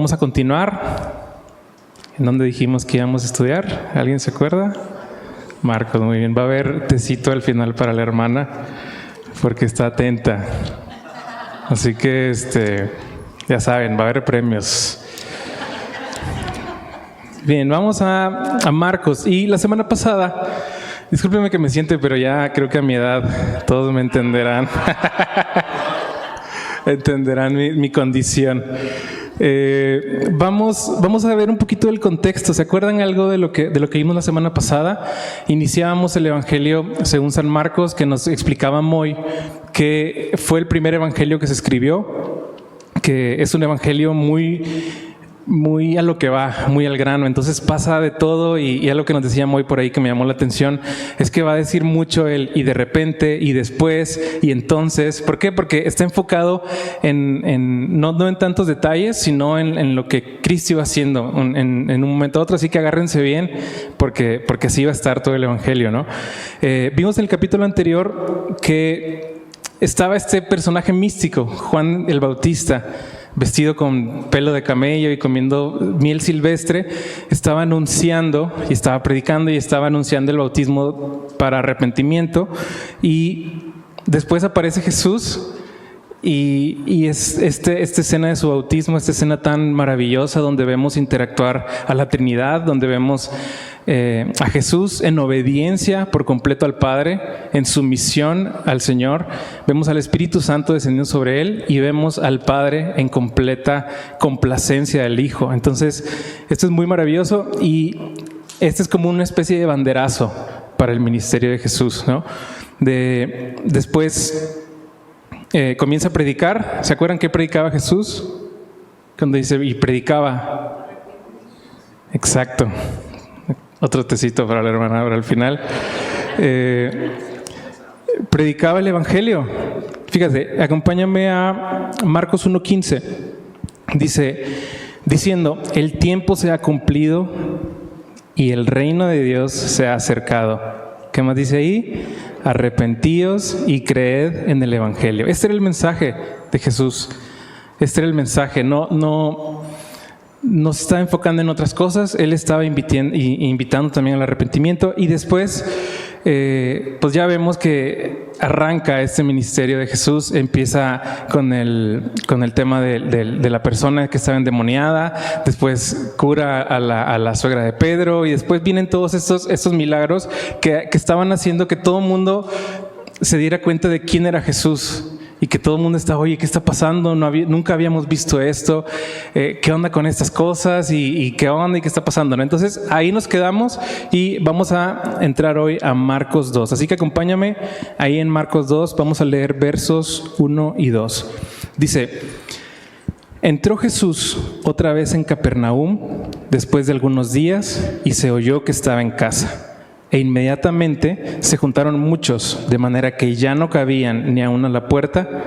Vamos a continuar. ¿En dónde dijimos que íbamos a estudiar? ¿Alguien se acuerda? Marcos, muy bien. Va a haber tecito al final para la hermana porque está atenta. Así que, ya saben, va a haber premios. Bien, vamos a Marcos. Y la semana pasada, discúlpenme que me siente, pero ya creo que a mi edad todos me entenderán. Entenderán mi condición. Vamos a ver un poquito del contexto. ¿Se acuerdan algo de lo que vimos la semana pasada? Iniciábamos el Evangelio según San Marcos, que nos explicaba Moy que fue el primer evangelio que se escribió, que es un evangelio muy a lo que va, muy al grano. Entonces pasa de todo y algo que nos decía Moy por ahí que me llamó la atención es que va a decir mucho el y de repente y después y entonces. ¿Por qué? Porque está enfocado no en tantos detalles, sino en lo que Cristo iba haciendo en un momento a otro. Así que agárrense bien porque así va a estar todo el evangelio, ¿no? Vimos en el capítulo anterior que estaba este personaje místico, Juan el Bautista, vestido con pelo de camello y comiendo miel silvestre, estaba anunciando y estaba predicando y estaba anunciando el bautismo para arrepentimiento. Y después aparece Jesús y es esta escena de su bautismo, esta escena tan maravillosa donde vemos interactuar a la Trinidad, donde vemos a Jesús en obediencia por completo al Padre, en sumisión al Señor. Vemos al Espíritu Santo descendiendo sobre él y vemos al Padre en completa complacencia del Hijo. Entonces, esto es muy maravilloso y este es como una especie de banderazo para el ministerio de Jesús, ¿no? Después comienza a predicar. ¿Se acuerdan qué predicaba Jesús? Cuando dice, y predicaba. Exacto. Otro tecito para la hermana ahora al final. Predicaba el Evangelio. Fíjate, acompáñame a Marcos 1:15. Dice, diciendo, el tiempo se ha cumplido y el reino de Dios se ha acercado. ¿Qué más dice ahí? Arrepentíos y creed en el Evangelio. Este era el mensaje de Jesús. Este era el mensaje. No se estaba enfocando en otras cosas. Él estaba invitando también al arrepentimiento. Y después, pues ya vemos que arranca este ministerio de Jesús. Empieza con el tema de la persona que estaba endemoniada. Después cura a la suegra de Pedro. Y después vienen todos estos milagros que estaban haciendo que todo el mundo se diera cuenta de quién era Jesús. Y que todo el mundo está, oye, ¿qué está pasando? Nunca habíamos visto esto. ¿Qué onda con estas cosas? ¿Y qué onda? ¿Y qué está pasando? ¿No? Entonces, ahí nos quedamos y vamos a entrar hoy a Marcos 2. Así que acompáñame ahí en Marcos 2. Vamos a leer versos 1 y 2. Dice, entró Jesús otra vez en Capernaum después de algunos días y se oyó que estaba en casa. E inmediatamente se juntaron muchos, de manera que ya no cabían ni aún a la puerta,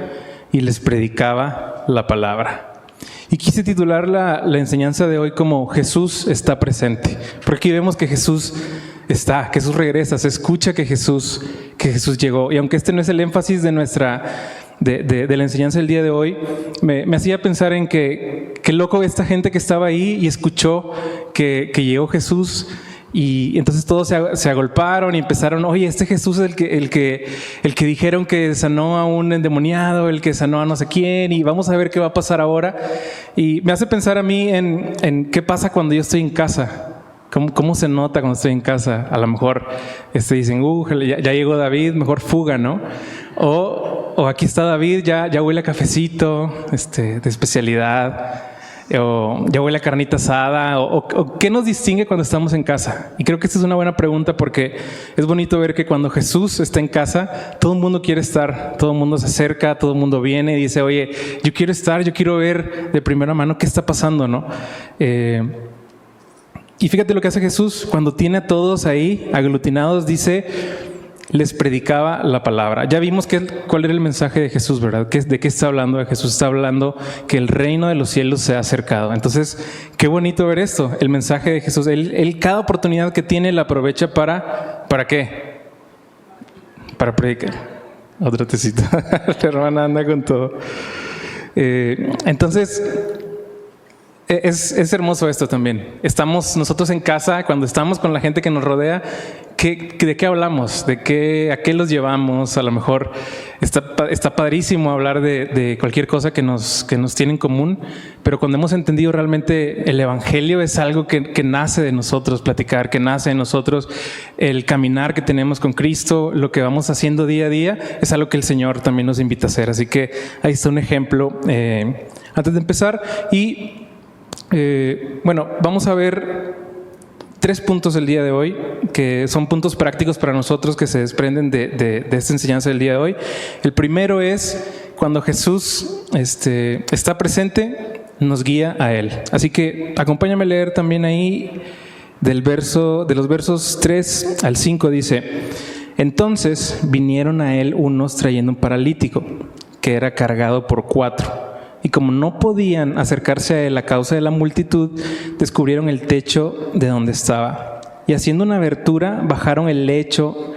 y les predicaba la palabra. Y quise titular la enseñanza de hoy como Jesús está presente, porque aquí vemos que Jesús está, Jesús regresa, se escucha que Jesús llegó. Y aunque este no es el énfasis de la enseñanza del día de hoy, me hacía pensar en que qué loco esta gente que estaba ahí y escuchó que llegó Jesús. Y entonces todos se agolparon y empezaron, oye, este Jesús es el que dijeron que sanó a un endemoniado, el que sanó a no sé quién, y vamos a ver qué va a pasar ahora. Y me hace pensar a mí en qué pasa cuando yo estoy en casa. ¿Cómo se nota cuando estoy en casa? A lo mejor dicen, ya llegó David, mejor fuga, ¿no? O aquí está David, ya huele a cafecito, de especialidad. O ya huele a carnita asada, o ¿qué nos distingue cuando estamos en casa? Y creo que esta es una buena pregunta porque es bonito ver que cuando Jesús está en casa, todo el mundo quiere estar, todo el mundo se acerca, todo el mundo viene y dice, oye, yo quiero estar, yo quiero ver de primera mano qué está pasando, ¿no? Y fíjate lo que hace Jesús cuando tiene a todos ahí aglutinados, dice, les predicaba la palabra. Ya vimos cuál era el mensaje de Jesús, ¿verdad? ¿De qué está hablando? Jesús está hablando que el reino de los cielos se ha acercado. Entonces, qué bonito ver esto, el mensaje de Jesús. Él cada oportunidad que tiene la aprovecha ¿para qué? Para predicar. Otra tecita. La hermana anda con todo. Entonces, Es hermoso esto también. Estamos nosotros en casa, cuando estamos con la gente que nos rodea, ¿de qué hablamos? ¿A qué los llevamos? A lo mejor está padrísimo hablar de cualquier cosa que nos tiene en común, pero cuando hemos entendido realmente el evangelio es algo que nace de nosotros platicar, que nace de nosotros el caminar que tenemos con Cristo, lo que vamos haciendo día a día, es algo que el Señor también nos invita a hacer. Así que ahí está un ejemplo antes de empezar. Y bueno, vamos a ver 3 puntos del día de hoy, que son puntos prácticos para nosotros que se desprenden de esta enseñanza del día de hoy. El primero es cuando Jesús está presente, nos guía a Él. Así que acompáñame a leer también ahí de los versos 3 al 5 dice: Entonces vinieron a Él unos trayendo un paralítico que era cargado por 4. Y como no podían acercarse a él a causa de la multitud, descubrieron el techo de donde estaba. Y haciendo una abertura, bajaron el lecho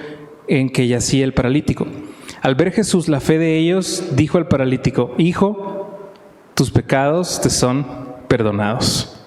en que yacía el paralítico. Al ver Jesús la fe de ellos, dijo al paralítico: Hijo, tus pecados te son perdonados.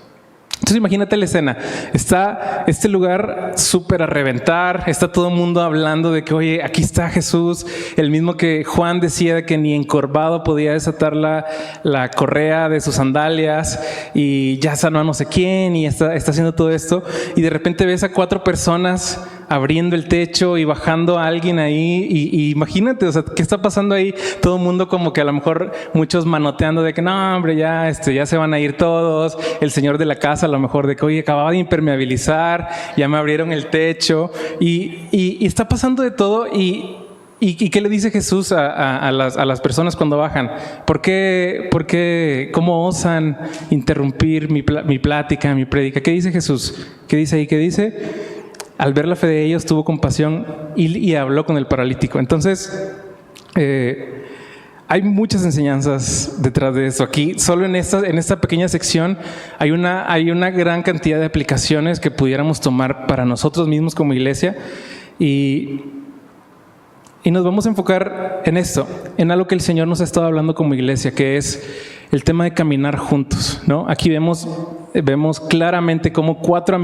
Entonces imagínate la escena, está este lugar súper a reventar, está todo el mundo hablando de que, oye, aquí está Jesús, el mismo que Juan decía que ni encorvado podía desatar la correa de sus sandalias, y ya sanó a no sé quién, y está haciendo todo esto, y de repente ves a 4 personas abriendo el techo y bajando a alguien ahí, y imagínate, o sea, ¿qué está pasando ahí? Todo el mundo como que a lo mejor muchos manoteando de que no, hombre, ya se van a ir todos, el señor de la casa a lo mejor de que, oye, acababa de impermeabilizar, ya me abrieron el techo, y está pasando de todo. ¿Y qué le dice Jesús a las personas cuando bajan? ¿Por qué cómo osan interrumpir mi plática, mi prédica? ¿Qué dice Jesús? ¿Qué dice ahí? ¿Qué dice? Al ver la fe de ellos, tuvo compasión y habló con el paralítico. Entonces, hay muchas enseñanzas detrás de eso. Aquí, solo en esta pequeña sección, hay una gran cantidad de aplicaciones que pudiéramos tomar para nosotros mismos como iglesia. Y nos vamos a enfocar en esto, en algo que el Señor nos ha estado hablando como iglesia, que es el tema de caminar juntos, ¿no? Aquí vemos claramente cómo 4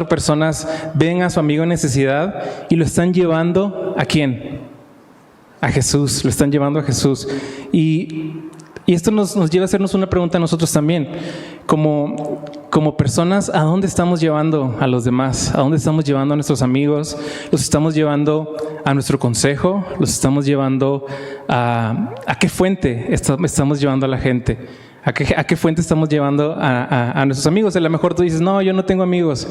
personas ven a su amigo en necesidad y lo están llevando ¿a quién? A Jesús, lo están llevando a Jesús. Y esto nos lleva a hacernos una pregunta a nosotros también. Como personas, ¿a dónde estamos llevando a los demás? ¿A dónde estamos llevando a nuestros amigos? ¿Los estamos llevando a nuestro consejo? ¿Los estamos llevando a qué fuente estamos llevando a la gente? ¿A qué fuente estamos llevando a nuestros amigos? A lo mejor tú dices, no, yo no tengo amigos,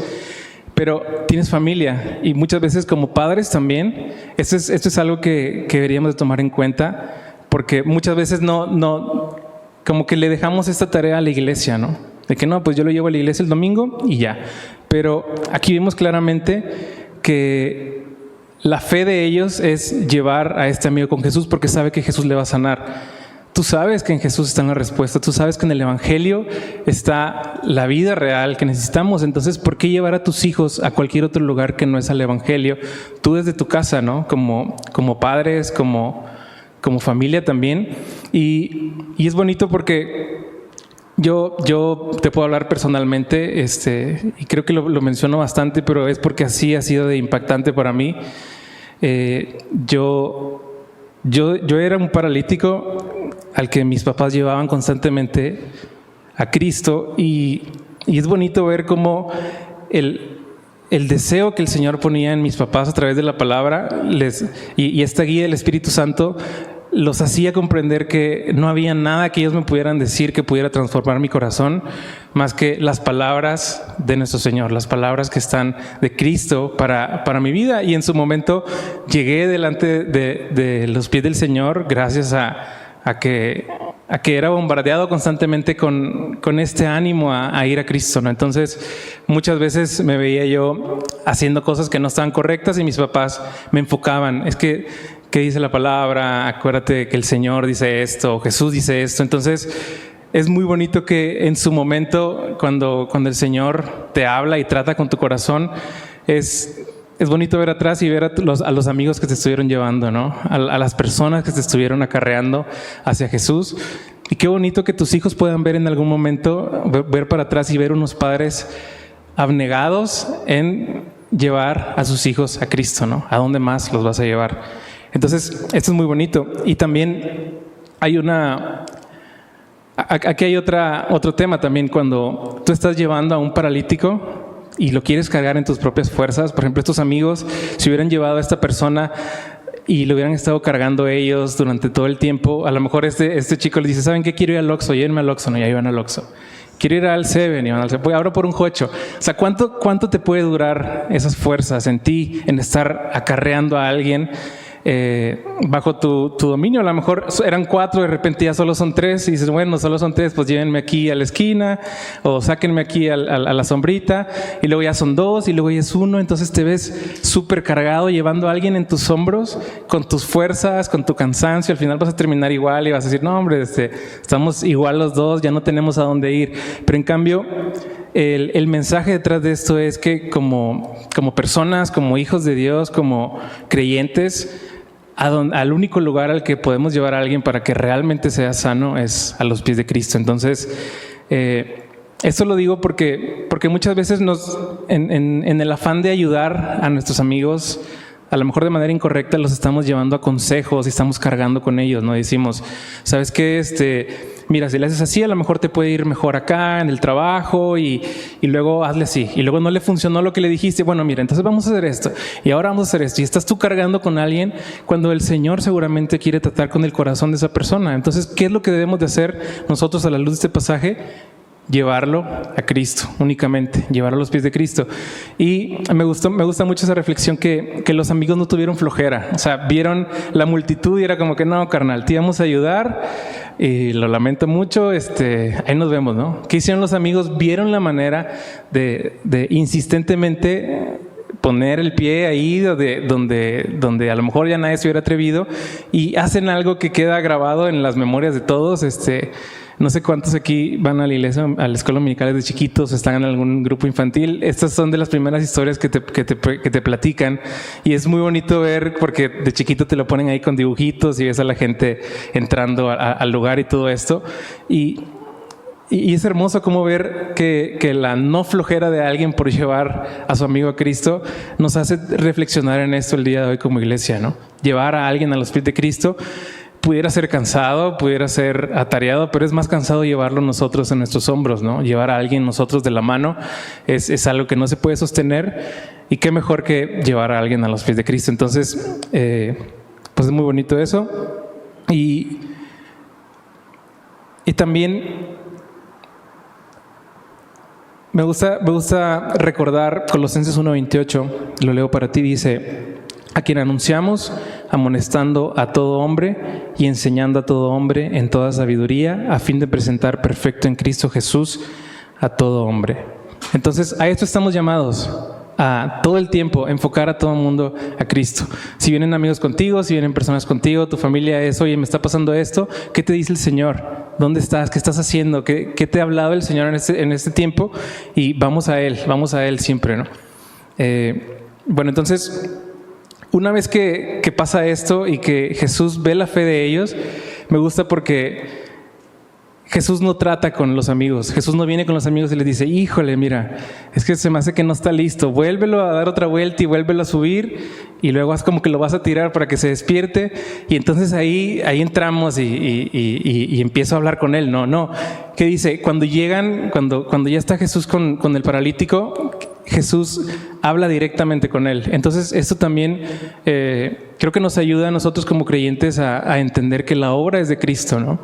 pero tienes familia, y muchas veces como padres también, esto es algo que deberíamos de tomar en cuenta, porque muchas veces no como que le dejamos esta tarea a la iglesia, ¿no? De que no, pues yo lo llevo a la iglesia el domingo y ya. Pero aquí vemos claramente que la fe de ellos es llevar a este amigo con Jesús porque sabe que Jesús le va a sanar. Tú sabes que en Jesús está la respuesta, tú sabes que en el evangelio está la vida real que necesitamos. Entonces, ¿por qué llevar a tus hijos a cualquier otro lugar que no es al evangelio? Tú desde tu casa, ¿no? Como padres, como familia también. Y es bonito porque yo te puedo hablar personalmente, y creo que lo menciono bastante, pero es porque así ha sido de impactante para mí. Yo era un paralítico al que mis papás llevaban constantemente a Cristo, y es bonito ver cómo el deseo que el Señor ponía en mis papás a través de la palabra y esta guía del Espíritu Santo los hacía comprender que no había nada que ellos me pudieran decir que pudiera transformar mi corazón más que las palabras de nuestro Señor, las palabras que están de Cristo para mi vida. Y en su momento llegué delante de los pies del Señor gracias a que era bombardeado constantemente con este ánimo a ir a Cristo, ¿no? Entonces muchas veces me veía yo haciendo cosas que no estaban correctas y mis papás me enfocaban. Es que ¿qué dice la palabra? Acuérdate que el Señor dice esto, Jesús dice esto. Entonces es muy bonito que en su momento, cuando el Señor te habla y trata con tu corazón, es bonito ver atrás y ver a los amigos que te estuvieron llevando, ¿no? A las personas que te estuvieron acarreando hacia Jesús. Y qué bonito que tus hijos puedan ver en algún momento, ver para atrás y ver unos padres abnegados en llevar a sus hijos a Cristo, ¿no? ¿A dónde más los vas a llevar? Entonces, esto es muy bonito. Y también hay aquí hay otro tema también. Cuando tú estás llevando a un paralítico y lo quieres cargar en tus propias fuerzas, por ejemplo, estos amigos, si hubieran llevado a esta persona y lo hubieran estado cargando ellos durante todo el tiempo, a lo mejor este chico le dice, ¿saben qué? Quiero ir al Oxxo, llévenme al Oxxo, no, ya iban al Oxxo. Quiero ir al Seven, iban al Seven, voy ahora por un jocho. O sea, ¿cuánto te puede durar esas fuerzas en ti, en estar acarreando a alguien bajo tu dominio? A lo mejor eran 4, de repente ya solo son 3 y dices, bueno, solo son 3, pues llévenme aquí a la esquina o sáquenme aquí a la sombrita, y luego ya son 2 y luego ya es 1. Entonces te ves súper cargado llevando a alguien en tus hombros con tus fuerzas, con tu cansancio. Al final vas a terminar igual y vas a decir, no hombre, estamos igual los dos, ya no tenemos a dónde ir. Pero en cambio el mensaje detrás de esto es que como personas, como hijos de Dios, como creyentes, al único lugar al que podemos llevar a alguien para que realmente sea sano es a los pies de Cristo. Entonces, esto lo digo porque muchas veces en el afán de ayudar a nuestros amigos, a lo mejor de manera incorrecta los estamos llevando a consejos y estamos cargando con ellos, ¿no? Decimos, ¿sabes qué? Mira, si le haces así, a lo mejor te puede ir mejor acá en el trabajo y luego hazle así. Y luego no le funcionó lo que le dijiste. Bueno, mira, entonces vamos a hacer esto y ahora vamos a hacer esto. Y estás tú cargando con alguien cuando el Señor seguramente quiere tratar con el corazón de esa persona. Entonces, ¿qué es lo que debemos de hacer nosotros a la luz de este pasaje? Llevarlo a Cristo, únicamente, llevarlo a los pies de Cristo. Y me gusta mucho esa reflexión que los amigos no tuvieron flojera. O sea, vieron la multitud y era como que no, carnal, te íbamos a ayudar y lo lamento mucho, ahí nos vemos, ¿no? ¿Qué hicieron los amigos? Vieron la manera de insistentemente poner el pie ahí donde a lo mejor ya nadie se hubiera atrevido, y hacen algo que queda grabado en las memorias de todos. No sé cuántos aquí van a la iglesia, a la escuela dominical de chiquitos, están en algún grupo infantil. Estas son de las primeras historias que te platican, y es muy bonito ver porque de chiquito te lo ponen ahí con dibujitos y ves a la gente entrando al lugar y todo esto. Y es hermoso como ver que la no flojera de alguien por llevar a su amigo a Cristo nos hace reflexionar en esto el día de hoy como iglesia, ¿no? Llevar a alguien a los pies de Cristo pudiera ser cansado, pudiera ser atareado, pero es más cansado llevarlo nosotros en nuestros hombros, ¿no? Llevar a alguien nosotros de la mano es algo que no se puede sostener, y qué mejor que llevar a alguien a los pies de Cristo. Entonces, pues es muy bonito eso. Y también me gusta recordar Colosenses 1:28, lo leo para ti, dice: a quien anunciamos, amonestando a todo hombre y enseñando a todo hombre en toda sabiduría, a fin de presentar perfecto en Cristo Jesús a todo hombre. Entonces, a esto estamos llamados, a todo el tiempo enfocar a todo el mundo a Cristo. Si vienen amigos contigo, si vienen personas contigo, tu familia es, oye, me está pasando esto, ¿qué te dice el Señor? ¿Dónde estás? ¿Qué estás haciendo? ¿Qué te ha hablado el Señor en este tiempo? Y vamos a Él siempre, ¿no? Bueno, entonces, una vez que pasa esto y que Jesús ve la fe de ellos, me gusta porque Jesús no trata con los amigos. Jesús no viene con los amigos y les dice, híjole, mira, es que se me hace que no está listo, vuélvelo a dar otra vuelta y vuélvelo a subir, y luego haz como que lo vas a tirar para que se despierte, y entonces ahí entramos y empiezo a hablar con él. No, ¿qué dice? Cuando ya está Jesús con el paralítico, Jesús habla directamente con él. Entonces esto también creo que nos ayuda a nosotros como creyentes a entender que la obra es de Cristo, ¿no?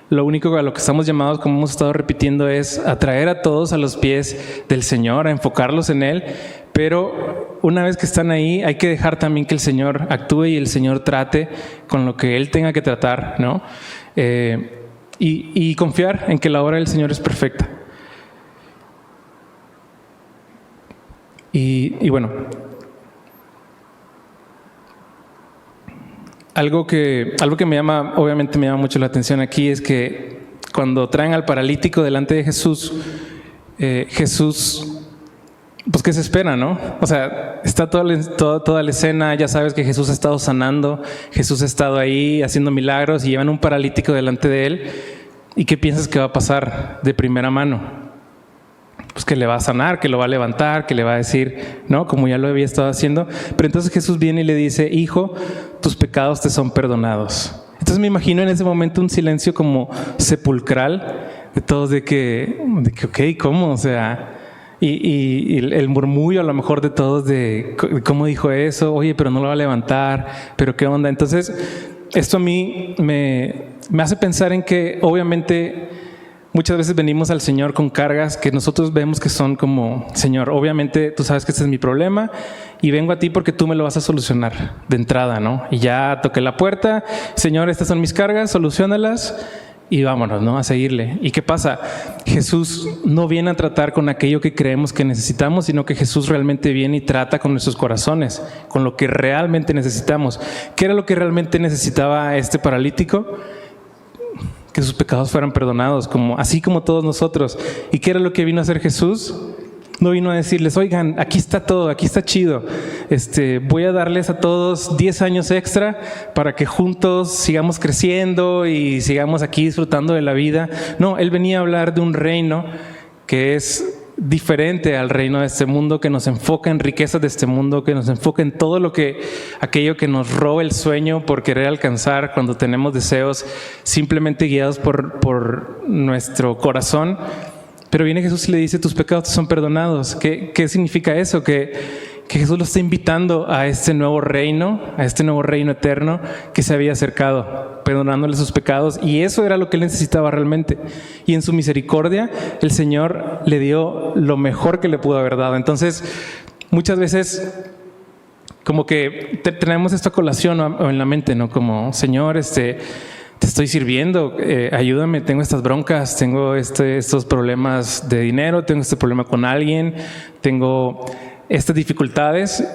Lo único a lo que estamos llamados, como hemos estado repitiendo, es atraer a todos a los pies del Señor, a enfocarlos en Él, pero una vez que están ahí hay que dejar también que el Señor actúe y el Señor trate con lo que Él tenga que tratar, ¿no? Y confiar en que la obra del Señor es perfecta. Y bueno, algo que obviamente me llama mucho la atención aquí es que cuando traen al paralítico delante de Jesús, Jesús, pues ¿qué se espera, no? O sea, está toda la escena, ya sabes que Jesús ha estado sanando, Jesús ha estado ahí haciendo milagros y llevan un paralítico delante de él. ¿Y qué piensas que va a pasar de primera mano? Pues que le va a sanar, que lo va a levantar, que le va a decir, ¿no? Como ya lo había estado haciendo. Pero entonces Jesús viene y le dice, hijo, tus pecados te son perdonados. Entonces me imagino en ese momento un silencio como sepulcral de todos de que ok, ¿cómo? O sea, y el murmullo a lo mejor de todos de cómo dijo eso, oye, pero no lo va a levantar, pero qué onda. Entonces, esto a mí me hace pensar en que obviamente muchas veces venimos al Señor con cargas que nosotros vemos que son como, Señor, obviamente tú sabes que este es mi problema y vengo a ti porque tú me lo vas a solucionar de entrada, ¿no? Y ya toqué la puerta, Señor, estas son mis cargas, soluciónalas y vámonos, ¿no? A seguirle. ¿Y qué pasa? Jesús no viene a tratar con aquello que creemos que necesitamos, sino que Jesús realmente viene y trata con nuestros corazones, con lo que realmente necesitamos. ¿Qué era lo que realmente necesitaba este paralítico? Que sus pecados fueran perdonados, así como todos nosotros. ¿Y qué era lo que vino a hacer Jesús? No vino a decirles, oigan, aquí está todo, aquí está chido. Voy a darles a todos 10 años extra para que juntos sigamos creciendo y sigamos aquí disfrutando de la vida. No, Él venía a hablar de un reino que es diferente al reino de este mundo, que nos enfoca en riquezas de este mundo, que nos enfoca en todo aquello que nos roba el sueño por querer alcanzar cuando tenemos deseos simplemente guiados por nuestro corazón. Pero viene Jesús y le dice, tus pecados te son perdonados. ¿Qué significa eso? Que Jesús lo está invitando a este nuevo reino eterno que se había acercado, perdonándole sus pecados. Y eso era lo que él necesitaba realmente. Y en su misericordia, el Señor le dio lo mejor que le pudo haber dado. Entonces, muchas veces como que tenemos esta colación en la mente, ¿no? Como, Señor, te estoy sirviendo, ayúdame, tengo estas broncas, tengo estos problemas de dinero, tengo este problema con alguien, tengo estas dificultades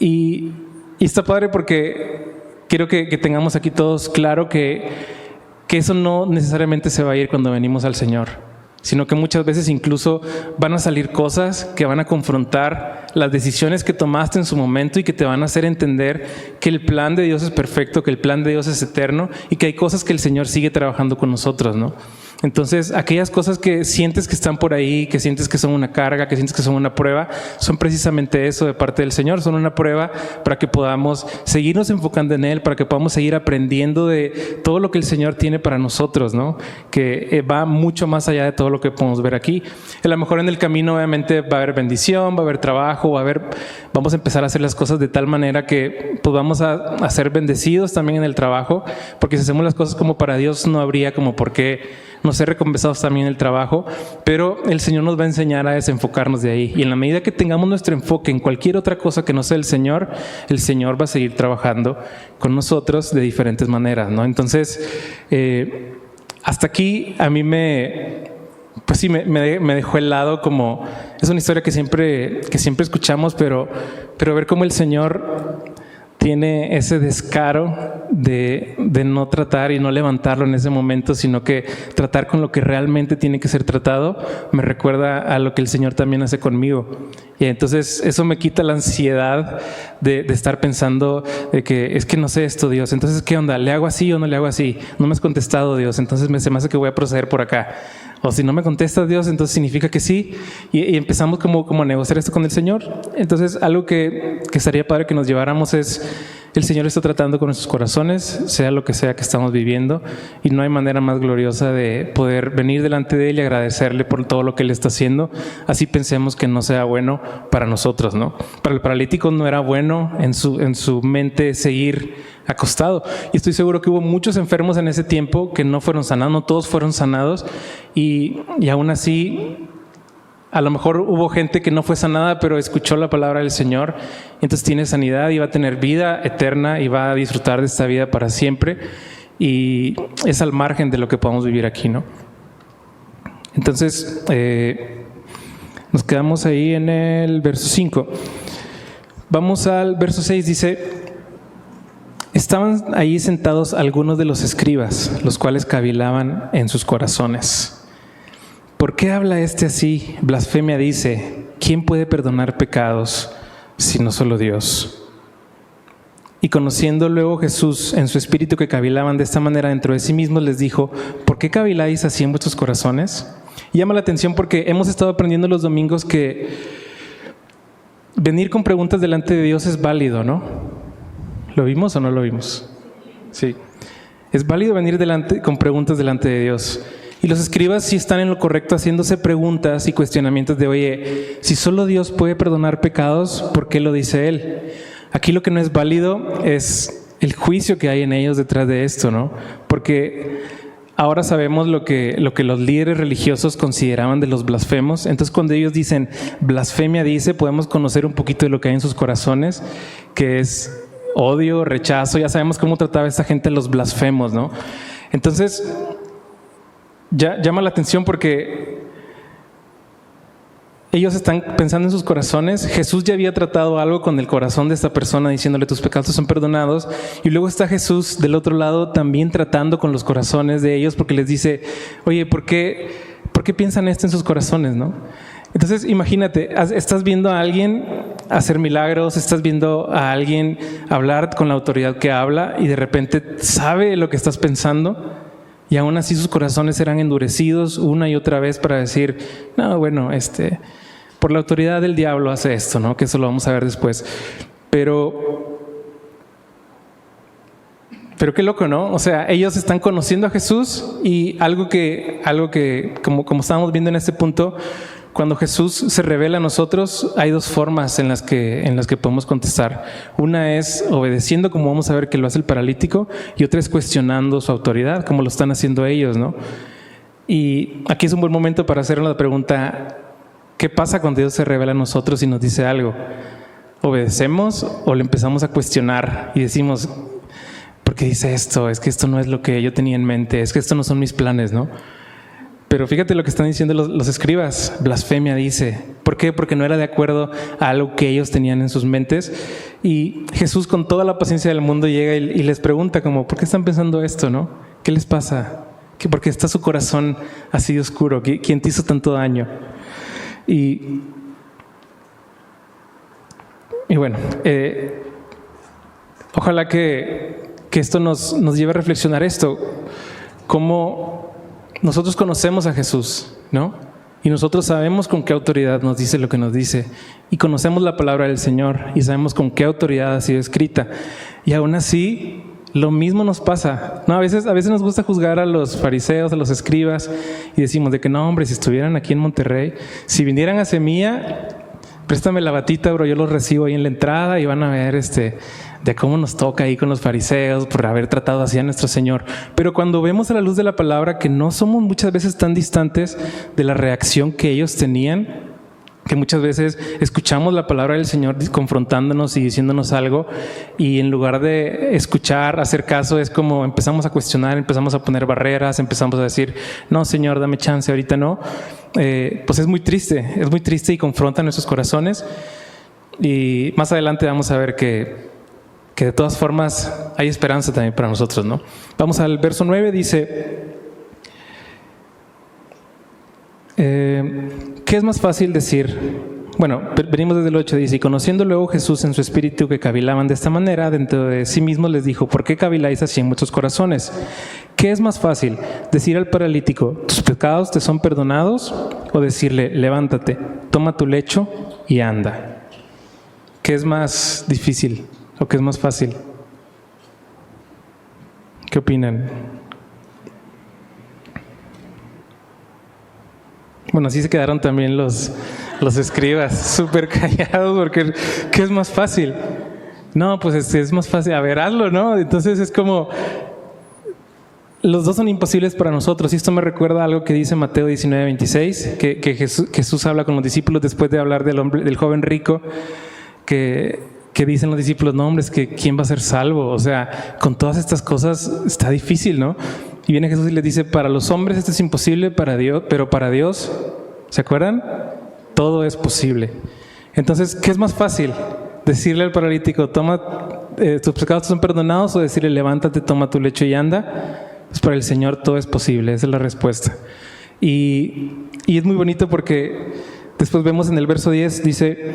y está padre porque quiero que tengamos aquí todos claro que eso no necesariamente se va a ir cuando venimos al Señor, sino que muchas veces incluso van a salir cosas que van a confrontar las decisiones que tomaste en su momento y que te van a hacer entender que el plan de Dios es perfecto, que el plan de Dios es eterno y que hay cosas que el Señor sigue trabajando con nosotros, ¿no? Entonces, aquellas cosas que sientes que están por ahí, que sientes que son una carga, que sientes que son una prueba, son precisamente eso de parte del Señor, son una prueba para que podamos seguirnos enfocando en Él, para que podamos seguir aprendiendo de todo lo que el Señor tiene para nosotros, ¿no? Que va mucho más allá de todo lo que podemos ver aquí. A lo mejor en el camino obviamente va a haber bendición, va a haber trabajo, vamos a empezar a hacer las cosas de tal manera que pues vamos a ser bendecidos también en el trabajo, porque si hacemos las cosas como para Dios no habría como por qué no ser recompensados también en el trabajo, pero el Señor nos va a enseñar a desenfocarnos de ahí. Y en la medida que tengamos nuestro enfoque en cualquier otra cosa que no sea el Señor va a seguir trabajando con nosotros de diferentes maneras, ¿no? Entonces, hasta aquí a mí me dejó helado, como es una historia que siempre escuchamos, pero ver cómo el Señor tiene ese descaro de no tratar y no levantarlo en ese momento, sino que tratar con lo que realmente tiene que ser tratado, me recuerda a lo que el Señor también hace conmigo. Y entonces eso me quita la ansiedad de estar pensando de que es que no sé esto, Dios. Entonces, ¿qué onda? ¿Le hago así o no le hago así? No me has contestado, Dios. Entonces se me hace que voy a proceder por acá. O si no me contestas, Dios, entonces significa que sí. Y empezamos como a negociar esto con el Señor. Entonces, algo que estaría padre que nos lleváramos es: el Señor está tratando con nuestros corazones, sea lo que sea que estamos viviendo, y no hay manera más gloriosa de poder venir delante de Él y agradecerle por todo lo que Él está haciendo. Así pensemos que no sea bueno para nosotros, ¿no? Para el paralítico no era bueno en su mente seguir acostado. Y estoy seguro que hubo muchos enfermos en ese tiempo que no fueron sanados, no todos fueron sanados, y aún así a lo mejor hubo gente que no fue sanada, pero escuchó la palabra del Señor, entonces tiene sanidad y va a tener vida eterna y va a disfrutar de esta vida para siempre, y es al margen de lo que podamos vivir aquí, ¿no? Entonces, nos quedamos ahí en el verso 5. Vamos al verso 6, dice: estaban ahí sentados algunos de los escribas, los cuales cavilaban en sus corazones. ¿Por qué habla este así? Blasfemia dice. ¿Quién puede perdonar pecados sino solo Dios? Y conociendo luego Jesús en su espíritu que cavilaban de esta manera dentro de sí mismos, les dijo: ¿por qué caviláis así en vuestros corazones? Y llama la atención porque hemos estado aprendiendo los domingos que venir con preguntas delante de Dios es válido, ¿no? ¿Lo vimos o no lo vimos? Sí. Es válido venir con preguntas delante de Dios. Y los escribas sí están en lo correcto haciéndose preguntas y cuestionamientos de: oye, si solo Dios puede perdonar pecados, ¿por qué lo dice Él? Aquí lo que no es válido es el juicio que hay en ellos detrás de esto, ¿no? Porque ahora sabemos lo que los líderes religiosos consideraban de los blasfemos. Entonces, cuando ellos dicen blasfemia dice, podemos conocer un poquito de lo que hay en sus corazones, que es odio, rechazo. Ya sabemos cómo trataba esta gente a los blasfemos, ¿no? Entonces, ya llama la atención porque ellos están pensando en sus corazones. Jesús ya había tratado algo con el corazón de esta persona, diciéndole: tus pecados son perdonados. Y luego está Jesús del otro lado también tratando con los corazones de ellos, porque les dice: oye, ¿por qué piensan esto en sus corazones, no? Entonces, imagínate, estás viendo a alguien hacer milagros, estás viendo a alguien hablar con la autoridad que habla, y de repente sabe lo que estás pensando, y aún así sus corazones serán endurecidos una y otra vez para decir: no, bueno, por la autoridad del diablo hace esto, ¿no? Que eso lo vamos a ver después. Pero qué loco, ¿no? O sea, ellos están conociendo a Jesús, y algo que como estábamos viendo en este punto, cuando Jesús se revela a nosotros, hay dos formas en las que podemos contestar. Una es obedeciendo, como vamos a ver que lo hace el paralítico, y otra es cuestionando su autoridad, como lo están haciendo ellos, ¿no? Y aquí es un buen momento para hacer la pregunta: ¿qué pasa cuando Dios se revela a nosotros y nos dice algo? ¿Obedecemos o le empezamos a cuestionar y decimos: ¿por qué dice esto? Es que esto no es lo que yo tenía en mente, es que esto no son mis planes, ¿no? Pero fíjate lo que están diciendo los escribas: blasfemia dice. ¿Por qué? Porque no era de acuerdo a algo que ellos tenían en sus mentes. Y Jesús, con toda la paciencia del mundo, llega y les pregunta como: ¿por qué están pensando esto, no? ¿Qué les pasa? ¿Por qué está su corazón así de oscuro? ¿Quién te hizo tanto daño? Y bueno, ojalá que esto nos lleve a reflexionar esto. Cómo nosotros conocemos a Jesús, ¿no? Y nosotros sabemos con qué autoridad nos dice lo que nos dice. Y conocemos la palabra del Señor y sabemos con qué autoridad ha sido escrita. Y aún así, lo mismo nos pasa, ¿no? A veces nos gusta juzgar a los fariseos, a los escribas, y decimos de que no, hombre, si estuvieran aquí en Monterrey, si vinieran a Semilla, préstame la batita, bro, yo los recibo ahí en la entrada y van a ver de cómo nos toca ahí con los fariseos por haber tratado así a nuestro Señor. Pero cuando vemos a la luz de la palabra que no somos muchas veces tan distantes de la reacción que ellos tenían, que muchas veces escuchamos la palabra del Señor confrontándonos y diciéndonos algo, y en lugar de escuchar, hacer caso, es como empezamos a cuestionar, empezamos a poner barreras, empezamos a decir: no, Señor, dame chance, ahorita no. Pues es muy triste y confronta nuestros corazones. Y más adelante vamos a ver que de todas formas hay esperanza también para nosotros, ¿no? Vamos al verso 9, dice: ¿qué es más fácil decir? Bueno, venimos desde el 8, dice: y conociendo luego Jesús en su espíritu que cavilaban de esta manera, dentro de sí mismo les dijo: ¿por qué caviláis así en vuestros corazones? ¿Qué es más fácil? ¿Decir al paralítico: tus pecados te son perdonados? ¿O decirle: levántate, toma tu lecho y anda? ¿Qué es más difícil o qué es más fácil? ¿Qué opinan? Bueno, así se quedaron también los escribas, súper callados, porque ¿qué es más fácil? No, pues es más fácil, a ver, hazlo, ¿no? Entonces es como, los dos son imposibles para nosotros. Y esto me recuerda a algo que dice Mateo 19:26, que Jesús habla con los discípulos después de hablar del joven rico, que dicen los discípulos: no, hombre, es que ¿quién va a ser salvo? O sea, con todas estas cosas está difícil, ¿no? Y viene Jesús y les dice: para los hombres esto es imposible, para Dios, pero para Dios, ¿se acuerdan? Todo es posible. Entonces, ¿qué es más fácil? ¿Decirle al paralítico: toma, tus pecados son perdonados? ¿O decirle: levántate, toma tu lecho y anda? Pues para el Señor todo es posible, esa es la respuesta. Y es muy bonito porque Después vemos en el verso 10, dice,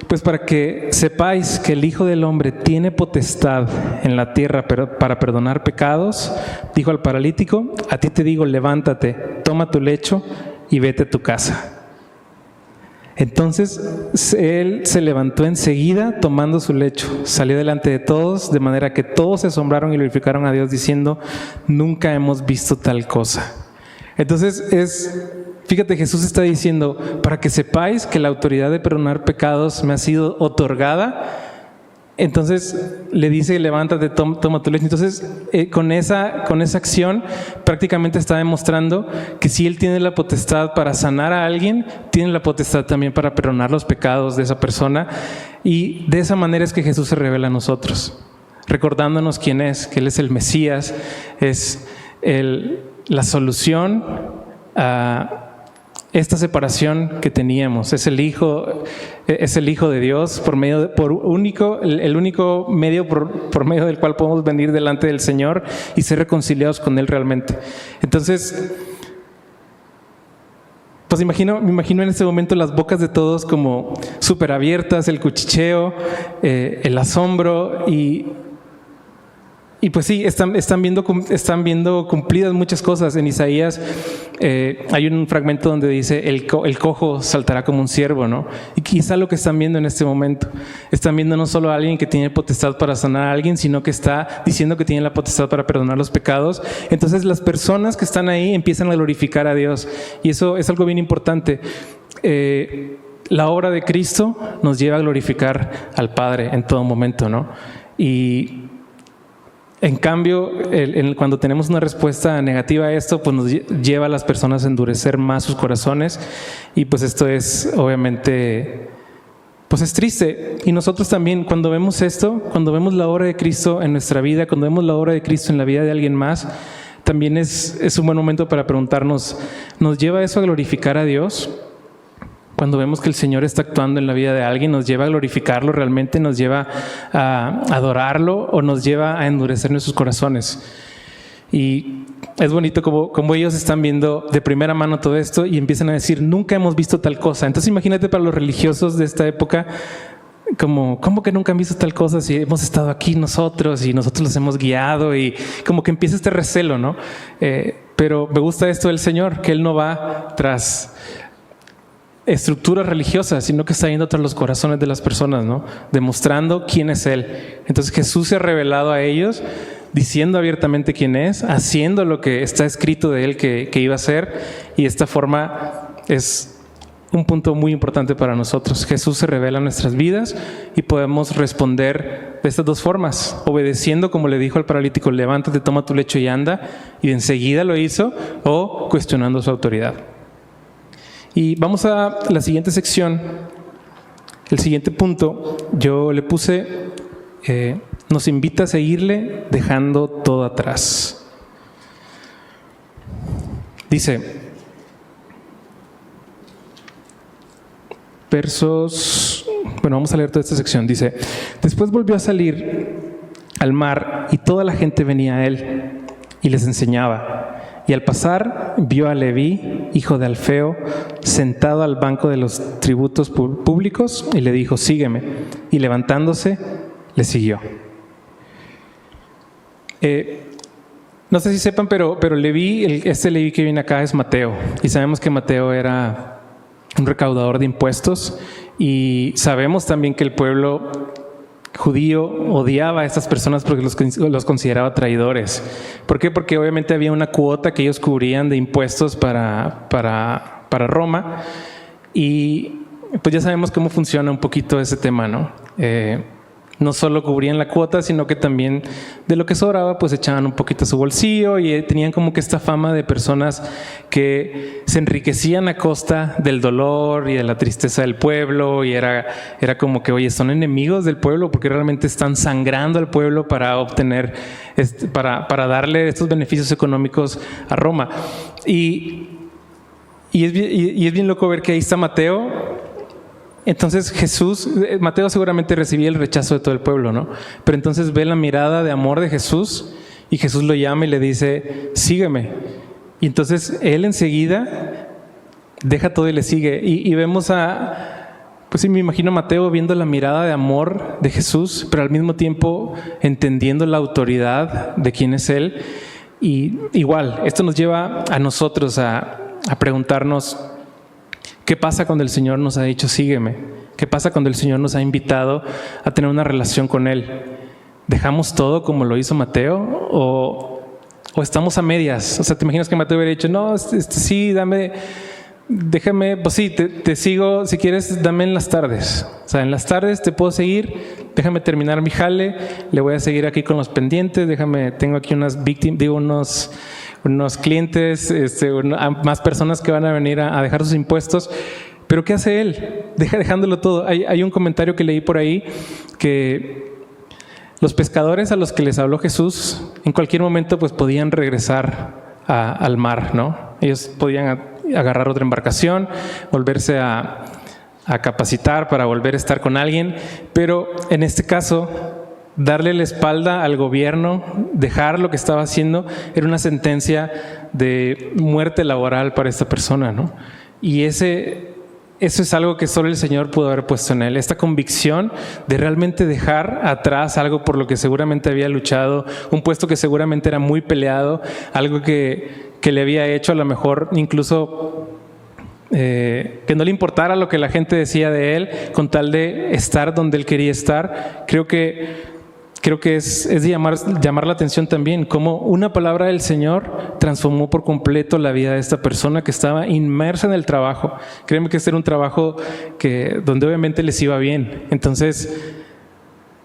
pues para que sepáis que el Hijo del Hombre tiene potestad en la tierra para perdonar pecados, dijo al paralítico, a ti te digo, levántate, toma tu lecho y vete a tu casa. Entonces él se levantó enseguida tomando su lecho, salió delante de todos, de manera que todos se asombraron y glorificaron a Dios diciendo, nunca hemos visto tal cosa. Entonces fíjate, Jesús está diciendo, para que sepáis que la autoridad de perdonar pecados me ha sido otorgada. Entonces le dice, levántate, toma tu lecho. Entonces con esa acción prácticamente está demostrando que si Él tiene la potestad para sanar a alguien, tiene la potestad también para perdonar los pecados de esa persona. Y de esa manera es que Jesús se revela a nosotros, recordándonos quién es, que Él es el Mesías, es la solución a esta separación que teníamos. Es el Hijo de Dios el único medio por medio del cual podemos venir delante del Señor y ser reconciliados con Él realmente. Entonces, pues me imagino en este momento las bocas de todos como súper abiertas, el cuchicheo, el asombro y pues sí, están viendo cumplidas muchas cosas. En Isaías hay un fragmento donde dice, el cojo saltará como un ciervo, ¿no? Y quizá lo que están viendo en este momento, están viendo no solo a alguien que tiene potestad para sanar a alguien, sino que está diciendo que tiene la potestad para perdonar los pecados. Entonces las personas que están ahí empiezan a glorificar a Dios. Y eso es algo bien importante. La obra de Cristo nos lleva a glorificar al Padre en todo momento, ¿no? Y en cambio, cuando tenemos una respuesta negativa a esto, pues nos lleva a las personas a endurecer más sus corazones y pues esto es obviamente, pues es triste. Y nosotros también cuando vemos esto, cuando vemos la obra de Cristo en nuestra vida, cuando vemos la obra de Cristo en la vida de alguien más, también es un buen momento para preguntarnos, ¿nos lleva eso a glorificar a Dios? Cuando vemos que el Señor está actuando en la vida de alguien, ¿nos lleva a glorificarlo realmente? ¿Nos lleva a adorarlo o nos lleva a endurecer nuestros corazones? Y es bonito como ellos están viendo de primera mano todo esto y empiezan a decir, nunca hemos visto tal cosa. Entonces imagínate para los religiosos de esta época, ¿cómo que nunca han visto tal cosa si hemos estado aquí nosotros y nosotros los hemos guiado? Y como que empieza este recelo, ¿no? Pero me gusta esto del Señor, que Él no va tras estructuras religiosas, sino que está yendo tras los corazones de las personas, ¿no? Demostrando quién es Él. Entonces Jesús se ha revelado a ellos, diciendo abiertamente quién es, haciendo lo que está escrito de Él que iba a hacer, y de esta forma es un punto muy importante para nosotros. Jesús se revela en nuestras vidas y podemos responder de estas dos formas, obedeciendo como le dijo al paralítico, levántate, toma tu lecho y anda, y enseguida lo hizo, o cuestionando su autoridad. Y vamos a la siguiente sección. El siguiente punto, yo le puse, nos invita a seguirle dejando todo atrás. Dice, vamos a leer toda esta sección. Dice, después volvió a salir al mar y toda la gente venía a él y les enseñaba. Y al pasar vio a Leví, hijo de Alfeo, sentado al banco de los tributos públicos y le dijo, sígueme. Y levantándose, le siguió. No sé si sepan, pero Leví, este Leví que viene acá es Mateo. Y sabemos que Mateo era un recaudador de impuestos. Y sabemos también que el pueblo judío odiaba a estas personas porque los consideraba traidores. ¿Por qué? Porque obviamente había una cuota que ellos cubrían de impuestos para Roma, y pues ya sabemos cómo funciona un poquito ese tema, ¿no? No solo cubrían la cuota, sino que también de lo que sobraba pues echaban un poquito a su bolsillo, y tenían como que esta fama de personas que se enriquecían a costa del dolor y de la tristeza del pueblo, y era como que, oye, son enemigos del pueblo porque realmente están sangrando al pueblo para obtener, para darle estos beneficios económicos a Roma. Y es bien loco ver que ahí está Mateo. Entonces Mateo seguramente recibía el rechazo de todo el pueblo, ¿no? Pero entonces ve la mirada de amor de Jesús y Jesús lo llama y le dice, sígueme. Y entonces él enseguida deja todo y le sigue. Y vemos pues sí, me imagino a Mateo viendo la mirada de amor de Jesús, pero al mismo tiempo entendiendo la autoridad de quién es Él. Y igual, esto nos lleva a nosotros a preguntarnos, ¿qué pasa cuando el Señor nos ha dicho sígueme? ¿Qué pasa cuando el Señor nos ha invitado a tener una relación con Él? ¿Dejamos todo como lo hizo Mateo o estamos a medias? O sea, ¿te imaginas que Mateo hubiera dicho, no, sí, déjame, pues sí, te sigo, si quieres, dame en las tardes. O sea, en las tardes te puedo seguir, déjame terminar mi jale, le voy a seguir aquí con los pendientes, tengo aquí unos clientes, más personas que van a venir a dejar sus impuestos. Pero ¿qué hace él? Dejándolo todo. Hay un comentario que leí por ahí que los pescadores a los que les habló Jesús en cualquier momento pues podían regresar al mar, ¿no? Ellos podían agarrar otra embarcación, volverse a capacitar para volver a estar con alguien, pero en este caso darle la espalda al gobierno, dejar lo que estaba haciendo, era una sentencia de muerte laboral para esta persona, ¿no? Y eso es algo que solo el Señor pudo haber puesto en él, esta convicción de realmente dejar atrás algo por lo que seguramente había luchado, un puesto que seguramente era muy peleado, algo que le había hecho a lo mejor incluso que no le importara lo que la gente decía de él, con tal de estar donde él quería estar. Creo que es de llamar la atención también cómo una palabra del Señor transformó por completo la vida de esta persona que estaba inmersa en el trabajo. Créeme que este era un trabajo donde obviamente les iba bien. Entonces,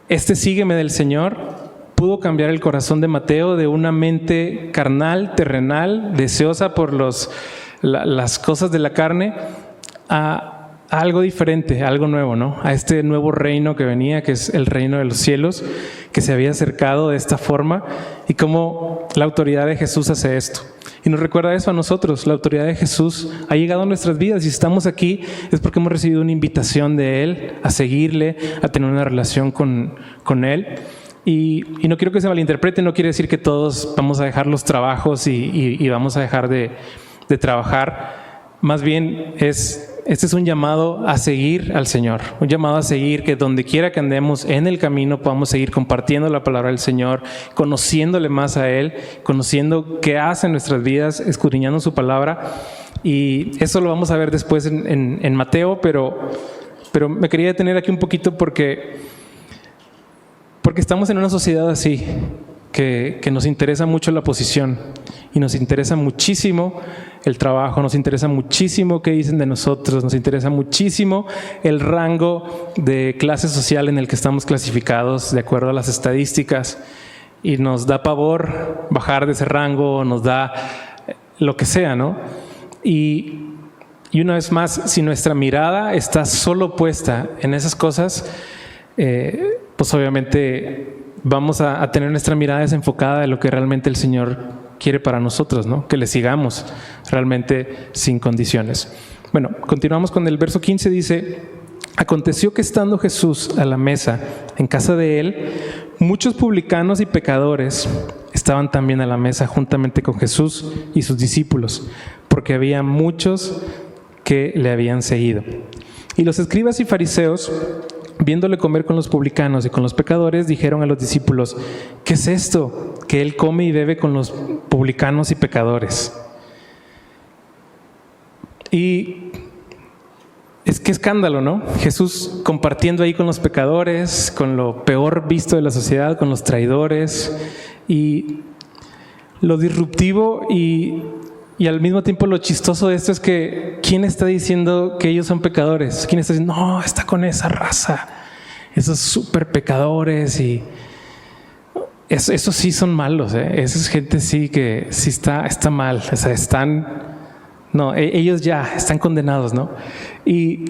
sígueme del Señor pudo cambiar el corazón de Mateo de una mente carnal, terrenal, deseosa por las cosas de la carne, a algo diferente, algo nuevo, ¿no? A este nuevo reino que venía, que es el reino de los cielos, que se había acercado de esta forma, y cómo la autoridad de Jesús hace esto. Y nos recuerda eso a nosotros. La autoridad de Jesús ha llegado a nuestras vidas y si estamos aquí es porque hemos recibido una invitación de Él a seguirle, a tener una relación con Él. Y no quiero que se malinterprete, no quiere decir que todos vamos a dejar los trabajos y vamos a dejar de trabajar. Más bien este es un llamado a seguir al Señor, un llamado a seguir, que donde quiera que andemos en el camino podamos seguir compartiendo la palabra del Señor, conociéndole más a Él, conociendo qué hace en nuestras vidas, escudriñando su palabra. Y eso lo vamos a ver después en Mateo, pero me quería detener aquí un poquito porque estamos en una sociedad así, que nos interesa mucho la posición y nos interesa muchísimo el trabajo, nos interesa muchísimo qué dicen de nosotros, nos interesa muchísimo el rango de clase social en el que estamos clasificados de acuerdo a las estadísticas, y nos da pavor bajar de ese rango, nos da lo que sea, ¿no? Y una vez más, si nuestra mirada está solo puesta en esas cosas, pues obviamente vamos a tener nuestra mirada desenfocada de lo que realmente el Señor quiere para nosotros, ¿no? Que le sigamos realmente sin condiciones. Bueno, continuamos con el verso 15, dice: aconteció que estando Jesús a la mesa en casa de él, muchos publicanos y pecadores estaban también a la mesa juntamente con Jesús y sus discípulos, porque había muchos que le habían seguido. Y los escribas y fariseos, viéndole comer con los publicanos y con los pecadores, dijeron a los discípulos: ¿qué es esto? Que él come y bebe con los publicanos y pecadores. Y qué escándalo, ¿no? Jesús compartiendo ahí con los pecadores, con lo peor visto de la sociedad, con los traidores, y lo disruptivo y al mismo tiempo lo chistoso de esto es que ¿quién está diciendo que ellos son pecadores? ¿Quién está diciendo, no, está con esa raza, esos súper pecadores? Y esos sí son malos, Esa es gente sí que sí está mal, o sea, ellos ya están condenados, ¿no? Y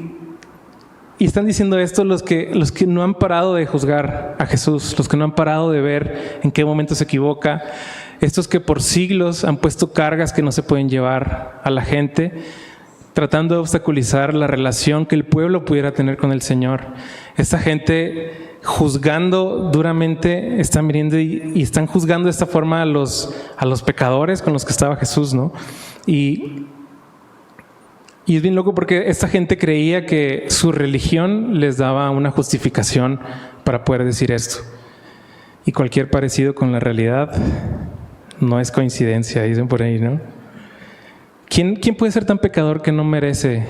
están diciendo esto los que no han parado de juzgar a Jesús, los que no han parado de ver en qué momento se equivoca, estos que por siglos han puesto cargas que no se pueden llevar a la gente, tratando de obstaculizar la relación que el pueblo pudiera tener con el Señor. Esta gente juzgando duramente, están viniendo y están juzgando de esta forma a los pecadores con los que estaba Jesús, ¿no? Y Y es bien loco porque esta gente creía que su religión les daba una justificación para poder decir esto. Y cualquier parecido con la realidad no es coincidencia, dicen por ahí, ¿no? ¿Quién puede ser tan pecador que no merece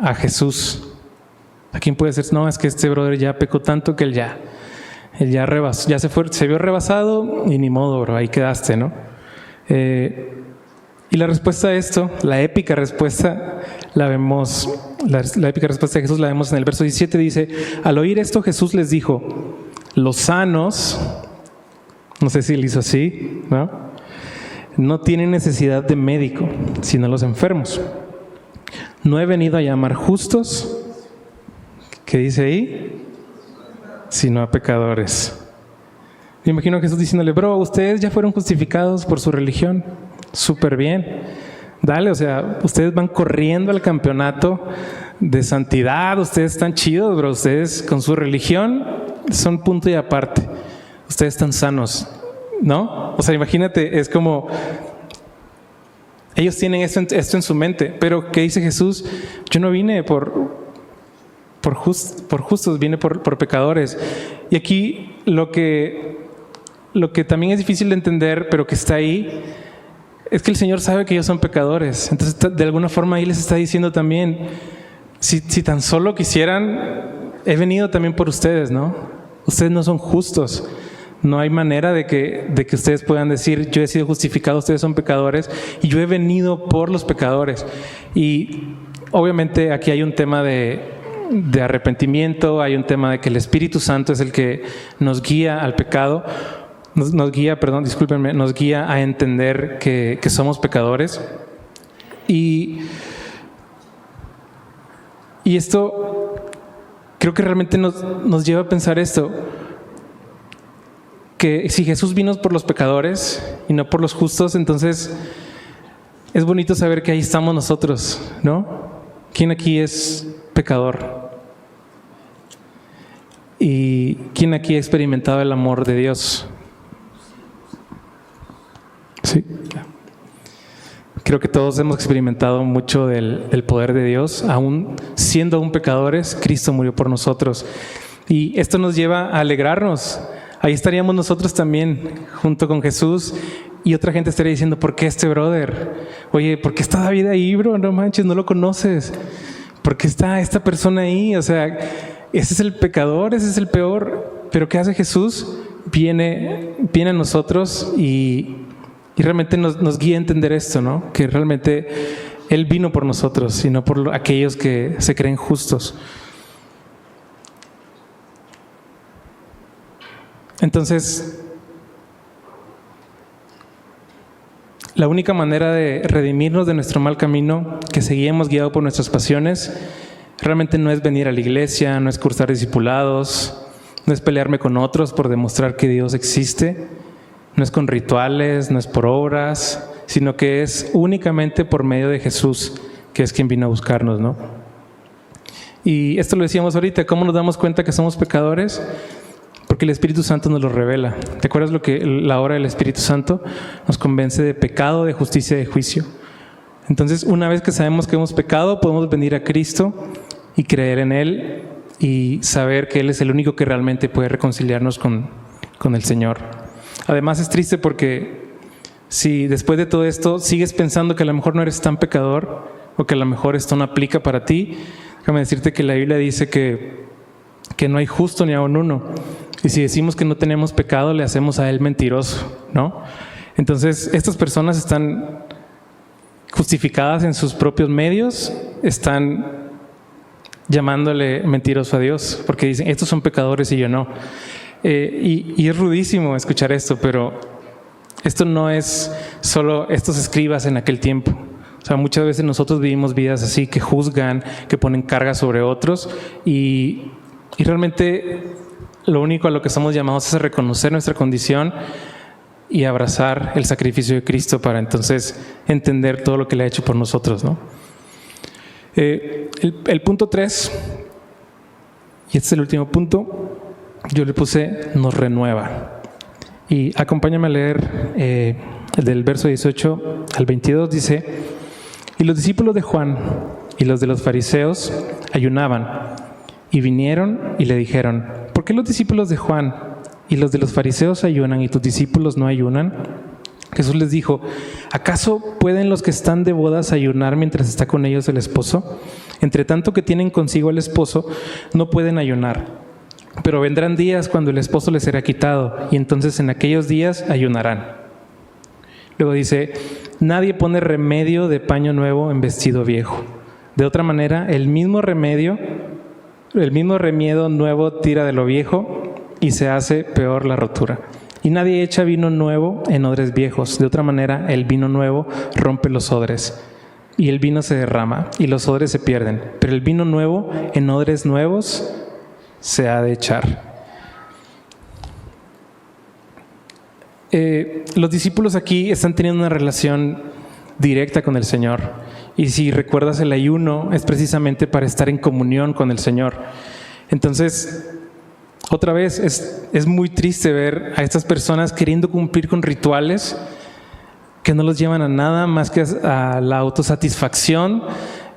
a Jesús? ¿A quién puede ser? No, es que este brother ya pecó tanto que él ya rebasó, ya se vio rebasado y ni modo, bro, ahí quedaste, ¿no? Y la respuesta a esto, la épica respuesta, la épica respuesta de Jesús la vemos en el verso 17, dice: al oír esto Jesús les dijo, los sanos, no sé si él hizo así, ¿no? No tienen necesidad de médico, sino los enfermos. No he venido a llamar justos, ¿qué dice ahí? Sino a pecadores. Me imagino a Jesús diciéndole: bro, ustedes ya fueron justificados por su religión. Súper bien. Dale, o sea, ustedes van corriendo al campeonato de santidad, ustedes están chidos, bro. Ustedes con su religión son punto y aparte. Ustedes están sanos, ¿no? O sea, imagínate, es como ellos tienen esto en su mente, pero ¿qué dice Jesús? Yo no vine por justos, vine por pecadores. Y aquí lo que también es difícil de entender, pero que está ahí, es que el Señor sabe que ellos son pecadores. Entonces, de alguna forma ahí les está diciendo también, si tan solo quisieran, he venido también por ustedes, ¿no? Ustedes no son justos. No hay manera de que ustedes puedan decir, yo he sido justificado, ustedes son pecadores, y yo he venido por los pecadores. Y obviamente aquí hay un tema de arrepentimiento, hay un tema de que el Espíritu Santo es el que nos guía al pecado, nos guía a entender que somos pecadores. Y esto creo que realmente nos lleva a pensar esto, que si Jesús vino por los pecadores y no por los justos, entonces es bonito saber que ahí estamos nosotros, ¿no? ¿Quién aquí es pecador? ¿Y quién aquí ha experimentado el amor de Dios? Sí. Creo que todos hemos experimentado mucho del poder de Dios. Aún siendo aún pecadores, Cristo murió por nosotros. Y esto nos lleva a alegrarnos. Ahí estaríamos nosotros también, junto con Jesús, y otra gente estaría diciendo, ¿por qué este brother? Oye, ¿por qué está David ahí, bro? No manches, no lo conoces. ¿Por qué está esta persona ahí? O sea, ese es el pecador, ese es el peor. Pero ¿qué hace Jesús? Viene a nosotros y realmente nos guía a entender esto, ¿no? Que realmente Él vino por nosotros y no por aquellos que se creen justos. Entonces, la única manera de redimirnos de nuestro mal camino, que seguíamos guiados por nuestras pasiones, realmente no es venir a la iglesia, no es cursar discipulados, no es pelearme con otros por demostrar que Dios existe, no es con rituales, no es por obras, sino que es únicamente por medio de Jesús, que es quien vino a buscarnos, ¿no? Y esto lo decíamos ahorita, ¿cómo nos damos cuenta que somos pecadores? Porque el Espíritu Santo nos lo revela. ¿Te acuerdas lo que la obra del Espíritu Santo nos convence de pecado, de justicia y de juicio? Entonces, una vez que sabemos que hemos pecado, podemos venir a Cristo y creer en Él y saber que Él es el único que realmente puede reconciliarnos con el Señor. Además, es triste porque si después de todo esto sigues pensando que a lo mejor no eres tan pecador o que a lo mejor esto no aplica para ti, déjame decirte que la Biblia dice que no hay justo ni aun uno. Y si decimos que no tenemos pecado, le hacemos a Él mentiroso, ¿no? Entonces, estas personas están justificadas en sus propios medios, están llamándole mentiroso a Dios, porque dicen, estos son pecadores y yo no. Y es rudísimo escuchar esto, pero esto no es solo estos escribas en aquel tiempo. O sea, muchas veces nosotros vivimos vidas así, que juzgan, que ponen cargas sobre otros y realmente lo único a lo que estamos llamados es a reconocer nuestra condición y abrazar el sacrificio de Cristo para entonces entender todo lo que le ha hecho por nosotros, ¿no? El punto 3, y este es el último punto, yo le puse nos renueva. Y acompáñame a leer del verso 18 al 22, dice: Y los discípulos de Juan y los de los fariseos ayunaban, y vinieron y le dijeron: ¿por qué los discípulos de Juan y los de los fariseos ayunan y tus discípulos no ayunan? Jesús les dijo: ¿acaso pueden los que están de bodas ayunar mientras está con ellos el esposo? Entre tanto que tienen consigo al esposo, no pueden ayunar. Pero vendrán días cuando el esposo les será quitado, y entonces en aquellos días ayunarán. Luego dice: nadie pone remedio de paño nuevo en vestido viejo. De otra manera, el mismo remiedo nuevo tira de lo viejo y se hace peor la rotura. Y nadie echa vino nuevo en odres viejos. De otra manera, el vino nuevo rompe los odres, y el vino se derrama, y los odres se pierden. Pero el vino nuevo en odres nuevos se ha de echar. Los discípulos aquí están teniendo una relación directa con el Señor. Y si recuerdas, el ayuno es precisamente para estar en comunión con el Señor. Entonces, otra vez, es muy triste ver a estas personas queriendo cumplir con rituales que no los llevan a nada más que a la autosatisfacción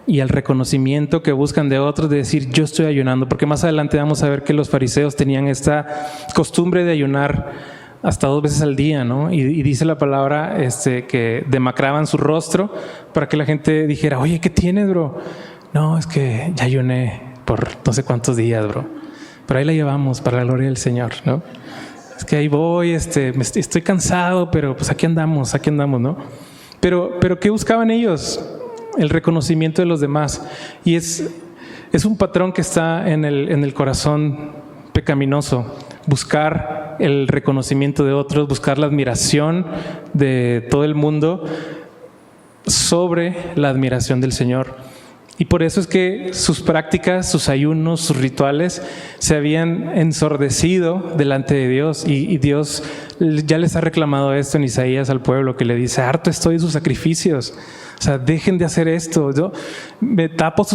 y al reconocimiento que buscan de otros, de decir: yo estoy ayunando. Porque más adelante vamos a ver que los fariseos tenían esta costumbre de ayunar hasta 2 veces al día, ¿no? Y dice la palabra que demacraban su rostro para que la gente dijera: oye, ¿qué tienes, bro? No, es que ya ayuné por no sé cuántos días, bro. Pero ahí la llevamos para la gloria del Señor, ¿no? Es que ahí voy, estoy cansado, pero pues aquí andamos, ¿no? Pero ¿qué buscaban ellos? El reconocimiento de los demás. Y es un patrón que está en el corazón pecaminoso. Buscar el reconocimiento de otros, buscar la admiración de todo el mundo sobre la admiración del Señor. Y por eso es que sus prácticas, sus ayunos, sus rituales se habían ensordecido delante de Dios. Y Dios ya les ha reclamado esto en Isaías al pueblo, que le dice: harto estoy de sus sacrificios. O sea, dejen de hacer esto. Yo me tapo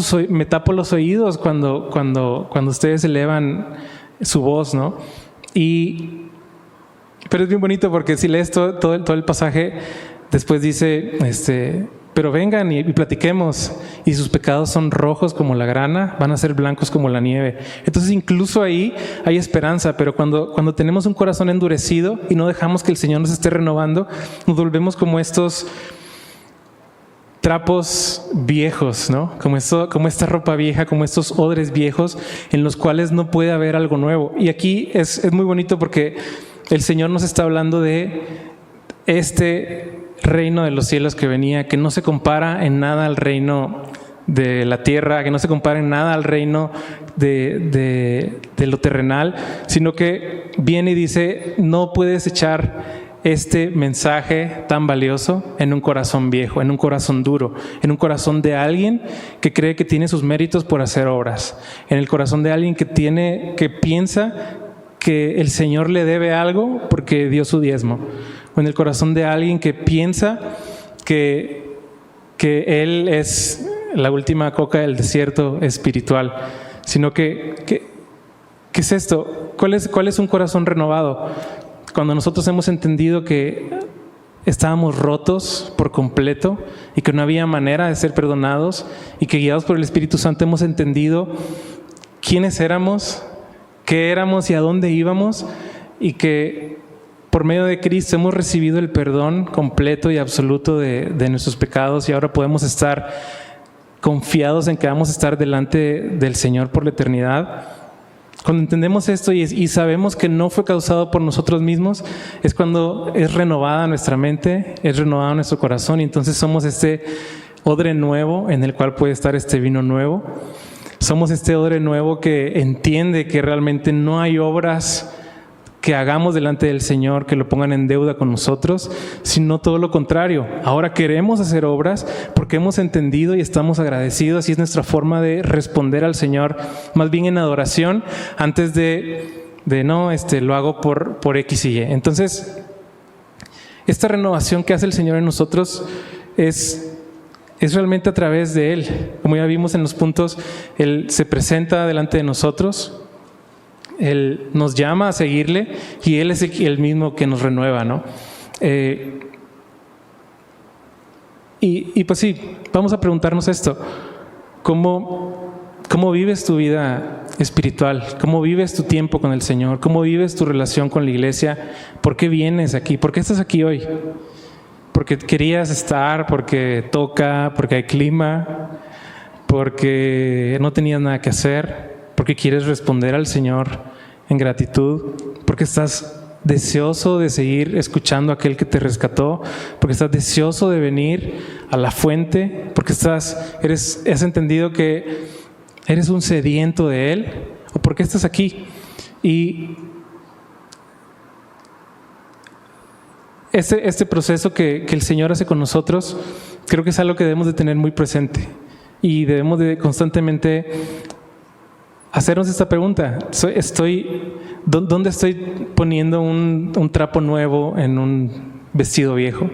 los oídos cuando ustedes elevan su voz, ¿no? Pero es bien bonito, porque si lees todo el pasaje, después dice: pero vengan y platiquemos, y sus pecados son rojos como la grana, van a ser blancos como la nieve. Entonces incluso ahí hay esperanza. Pero cuando tenemos un corazón endurecido y no dejamos que el Señor nos esté renovando, nos volvemos como estos trapos viejos, ¿no? Como esta ropa vieja, como estos odres viejos en los cuales no puede haber algo nuevo. Y aquí es muy bonito, porque el Señor nos está hablando de este reino de los cielos que venía, que no se compara en nada al reino de la tierra, que no se compara en nada al reino de lo terrenal, sino que viene y dice: no puedes echar este mensaje tan valioso en un corazón viejo, en un corazón duro, en un corazón de alguien que cree que tiene sus méritos por hacer obras, en el corazón de alguien que piensa que el Señor le debe algo porque dio su diezmo, o en el corazón de alguien que piensa que Él es la última coca del desierto espiritual, sino ¿qué es esto? ¿Cuál es un corazón renovado? Cuando nosotros hemos entendido que estábamos rotos por completo y que no había manera de ser perdonados, y que guiados por el Espíritu Santo hemos entendido quiénes éramos, qué éramos y a dónde íbamos, y que por medio de Cristo hemos recibido el perdón completo y absoluto de nuestros pecados, y ahora podemos estar confiados en que vamos a estar delante del Señor por la eternidad. Cuando entendemos esto y sabemos que no fue causado por nosotros mismos, es cuando es renovada nuestra mente, es renovado nuestro corazón, y entonces somos este odre nuevo en el cual puede estar este vino nuevo. Somos este odre nuevo que entiende que realmente no hay obras que hagamos delante del Señor que lo pongan en deuda con nosotros, sino todo lo contrario. Ahora queremos hacer obras porque hemos entendido y estamos agradecidos, y es nuestra forma de responder al Señor, más bien en adoración, antes de no, lo hago por X y Y. Entonces, esta renovación que hace el Señor en nosotros es realmente a través de Él. Como ya vimos en los puntos, Él se presenta delante de nosotros, Él nos llama a seguirle, y Él es el mismo que nos renueva, ¿no? Y pues sí, vamos a preguntarnos esto. ¿Cómo vives tu vida espiritual? ¿Cómo vives tu tiempo con el Señor? ¿Cómo vives tu relación con la iglesia? ¿Por qué vienes aquí? ¿Por qué estás aquí hoy? ¿Porque querías estar? ¿Porque toca? ¿Porque hay clima? ¿Porque no tenías nada que hacer? ¿Porque quieres responder al Señor en gratitud? ¿Porque estás deseoso de seguir escuchando a aquel que te rescató? ¿Porque estás deseoso de venir a la fuente? ¿Porque has entendido que eres un sediento de Él? ¿O por qué estás aquí? Y este proceso que el Señor hace con nosotros, creo que es algo que debemos de tener muy presente. Y debemos de constantemente hacernos esta pregunta. ¿Dónde estoy poniendo un trapo nuevo en un vestido viejo?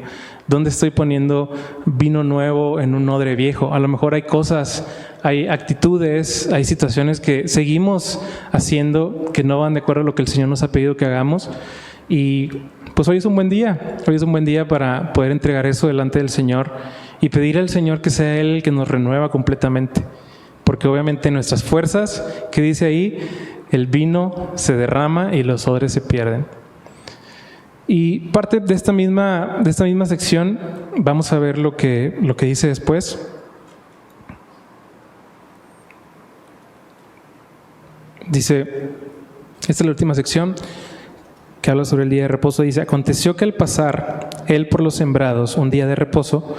¿Dónde estoy poniendo vino nuevo en un odre viejo? A lo mejor hay cosas, hay actitudes, hay situaciones que seguimos haciendo que no van de acuerdo a lo que el Señor nos ha pedido que hagamos. Y pues hoy es un buen día. Hoy es un buen día para poder entregar eso delante del Señor y pedir al Señor que sea Él el que nos renueva completamente. Porque obviamente nuestras fuerzas, que dice ahí, el vino se derrama y los odres se pierden. Y parte de esta misma sección, vamos a ver lo que dice después. Dice, esta es la última sección que habla sobre el día de reposo. Dice: aconteció que al pasar él por los sembrados un día de reposo,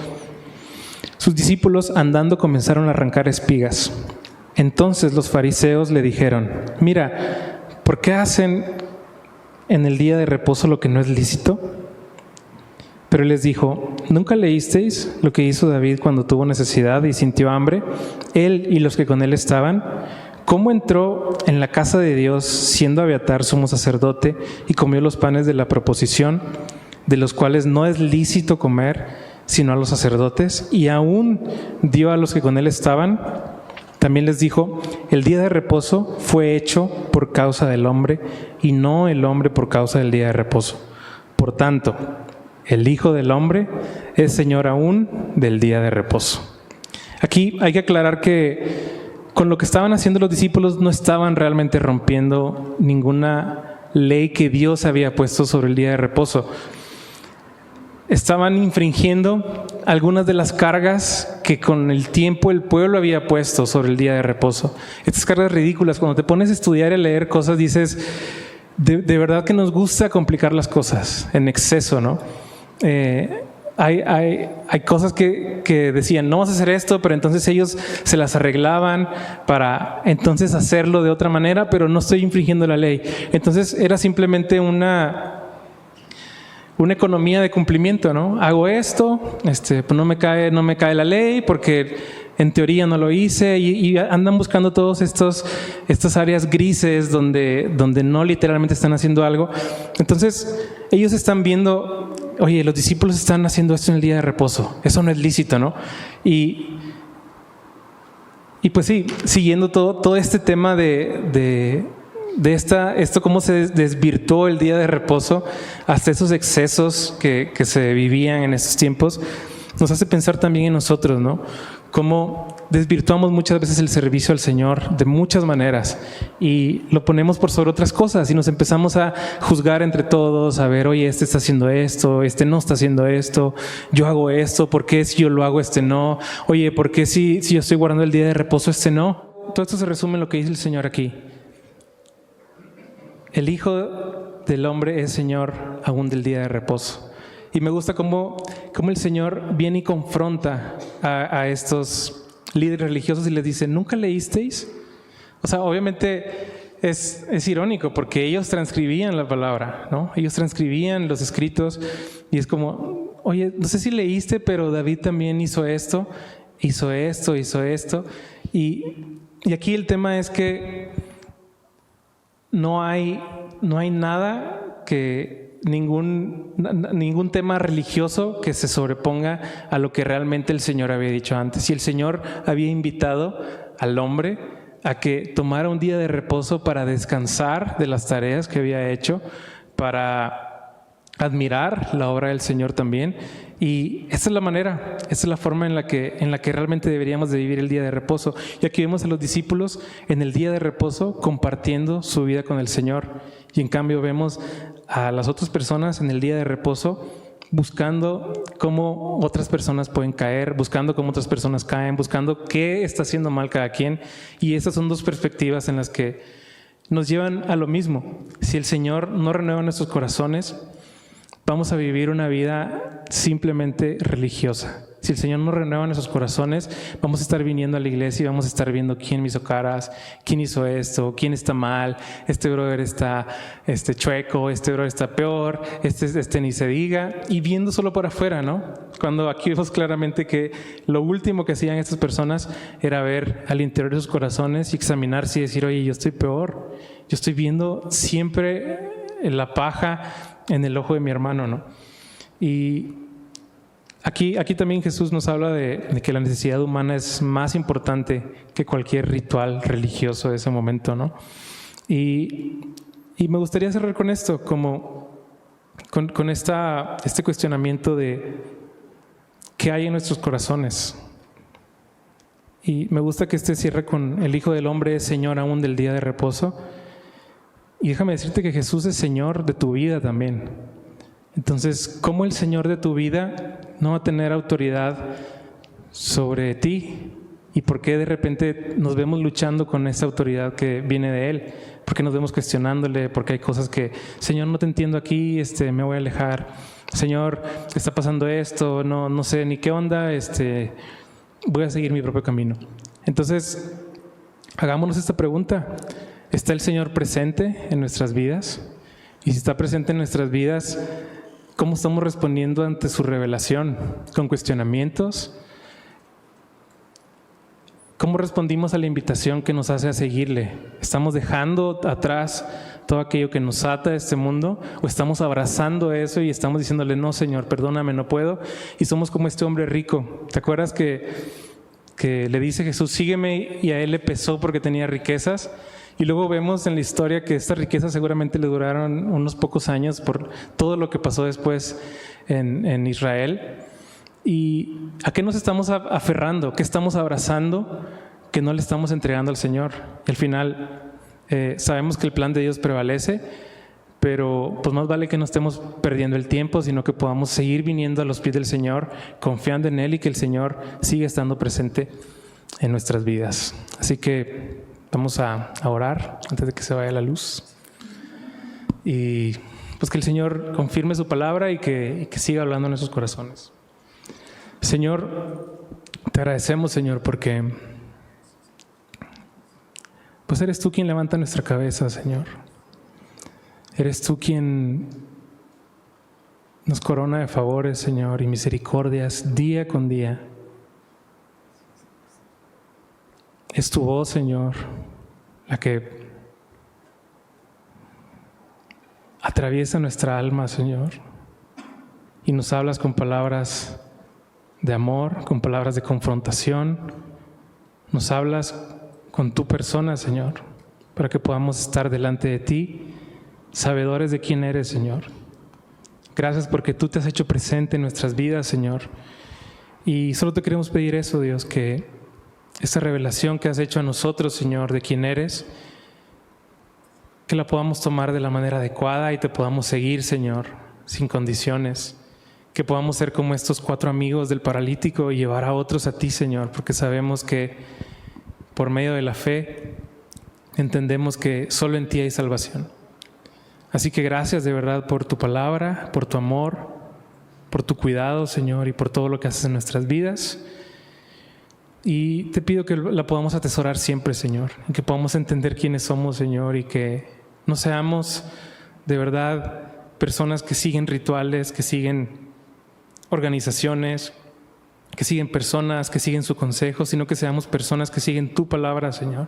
sus discípulos andando comenzaron a arrancar espigas. Entonces los fariseos le dijeron: mira, ¿por qué hacen en el día de reposo lo que no es lícito? Pero él les dijo: ¿nunca leísteis lo que hizo David cuando tuvo necesidad y sintió hambre, él y los que con él estaban? ¿Cómo entró en la casa de Dios siendo Abiatar sumo sacerdote y comió los panes de la proposición, de los cuales no es lícito comer sino a los sacerdotes, y aún dio a los que con él estaban? También les dijo: el día de reposo fue hecho por causa del hombre y no el hombre por causa del día de reposo. Por tanto, el Hijo del Hombre es Señor aún del día de reposo. Aquí hay que aclarar que con lo que estaban haciendo los discípulos no estaban realmente rompiendo ninguna ley que Dios había puesto sobre el día de reposo. Estaban infringiendo algunas de las cargas que con el tiempo el pueblo había puesto sobre el día de reposo. Estas cargas ridículas, cuando te pones a estudiar y a leer cosas, dices, de verdad que nos gusta complicar las cosas en exceso, ¿no? Hay cosas que decían: no vas a hacer esto, pero entonces ellos se las arreglaban para entonces hacerlo de otra manera, pero no estoy infringiendo la ley. Entonces era simplemente una economía de cumplimiento, ¿no? Hago esto, pues no me cae la ley porque en teoría no lo hice, y andan buscando todos estas áreas grises donde no literalmente están haciendo algo. Entonces ellos están viendo: oye, los discípulos están haciendo esto en el día de reposo, eso no es lícito, ¿no? Y pues sí, siguiendo todo este tema de esto, cómo se desvirtuó el día de reposo hasta esos excesos que se vivían en esos tiempos, nos hace pensar también en nosotros, ¿no? Cómo desvirtuamos muchas veces el servicio al Señor de muchas maneras y lo ponemos por sobre otras cosas, y nos empezamos a juzgar entre todos, a ver: oye, este está haciendo esto, este no está haciendo esto, yo hago esto, ¿por qué si yo lo hago este no? Oye, ¿por qué si yo estoy guardando el día de reposo este no? Todo esto se resume en lo que dice el Señor aquí: el Hijo del Hombre es Señor aún del día de reposo. Y me gusta cómo el Señor viene y confronta a estos líderes religiosos y les dice: ¿nunca leísteis? O sea, obviamente es irónico porque ellos transcribían la palabra, ¿no? Ellos transcribían los escritos, y es como: oye, no sé si leíste, pero David también hizo esto, hizo esto, hizo esto. Y aquí el tema es que no hay nada que ningún tema religioso que se sobreponga a lo que realmente el Señor había dicho antes. Y el Señor había invitado al hombre a que tomara un día de reposo para descansar de las tareas que había hecho, para admirar la obra del Señor también. Y esa es la manera, esa es la forma en la que realmente deberíamos de vivir el día de reposo. Y aquí vemos a los discípulos en el día de reposo compartiendo su vida con el Señor. Y en cambio vemos a las otras personas en el día de reposo buscando cómo otras personas pueden caer, buscando cómo otras personas caen, buscando qué está haciendo mal cada quien. Y esas son dos perspectivas en las que nos llevan a lo mismo. Si el Señor no renueva nuestros corazones, vamos a vivir una vida simplemente religiosa. Si el Señor no renueva nuestros corazones, vamos a estar viniendo a la iglesia y vamos a estar viendo quién me hizo caras, quién hizo esto, quién está mal, este brother está chueco, este brother está peor, este ni se diga, y viendo solo por afuera, ¿no? Cuando aquí vemos claramente que lo último que hacían estas personas era ver al interior de sus corazones y examinarse y decir, oye, yo estoy peor, yo estoy viendo siempre la paja en el ojo de mi hermano, ¿no? Y aquí también Jesús nos habla de que la necesidad humana es más importante que cualquier ritual religioso de ese momento, ¿no? Y me gustaría cerrar con esto, como con este cuestionamiento de qué hay en nuestros corazones. Y me gusta que cierre con el Hijo del Hombre es Señor aún del día de reposo. Y déjame decirte que Jesús es Señor de tu vida también. Entonces, ¿cómo el Señor de tu vida no va a tener autoridad sobre ti? ¿Y por qué de repente nos vemos luchando con esa autoridad que viene de Él? ¿Por qué nos vemos cuestionándole? Porque hay cosas que, Señor, no te entiendo aquí, me voy a alejar. Señor, está pasando esto, no sé ni qué onda, voy a seguir mi propio camino. Entonces, hagámonos esta pregunta. ¿Está el Señor presente en nuestras vidas? Y si está presente en nuestras vidas, ¿cómo estamos respondiendo ante su revelación? ¿Con cuestionamientos? ¿Cómo respondimos a la invitación que nos hace a seguirle? ¿Estamos dejando atrás todo aquello que nos ata a este mundo? ¿O estamos abrazando eso y estamos diciéndole, no, Señor, perdóname, no puedo? Y somos como este hombre rico. ¿Te acuerdas que le dice Jesús, sígueme, y a él le pesó porque tenía riquezas? Y luego vemos en la historia que estas riquezas seguramente le duraron unos pocos años por todo lo que pasó después en Israel. ¿Y a qué nos estamos aferrando? ¿Qué estamos abrazando que no le estamos entregando al Señor? Y al final sabemos que el plan de Dios prevalece, pero pues más vale que no estemos perdiendo el tiempo, sino que podamos seguir viniendo a los pies del Señor, confiando en Él y que el Señor siga estando presente en nuestras vidas. Así que vamos a orar antes de que se vaya la luz. Y pues que el Señor confirme su palabra y que siga hablando en nuestros corazones. Señor, te agradecemos, Señor, porque pues eres tú quien levanta nuestra cabeza, Señor. Eres tú quien nos corona de favores, Señor, y misericordias día con día. Es tu voz, Señor, la que atraviesa nuestra alma, Señor, y nos hablas con palabras de amor, con palabras de confrontación. Nos hablas con tu persona, Señor, para que podamos estar delante de ti, sabedores de quién eres, Señor. Gracias porque tú te has hecho presente en nuestras vidas, Señor. Y solo te queremos pedir eso, Dios, que esta revelación que has hecho a nosotros, Señor, de quién eres, que la podamos tomar de la manera adecuada y te podamos seguir, Señor, sin condiciones. Que podamos ser como estos 4 amigos del paralítico y llevar a otros a ti, Señor, porque sabemos que por medio de la fe entendemos que solo en ti hay salvación. Así que gracias de verdad por tu palabra, por tu amor, por tu cuidado, Señor, y por todo lo que haces en nuestras vidas. Y te pido que la podamos atesorar siempre, Señor, y que podamos entender quiénes somos, Señor, y que no seamos de verdad personas que siguen rituales, que siguen organizaciones, que siguen personas, que siguen su consejo, sino que seamos personas que siguen tu palabra, Señor,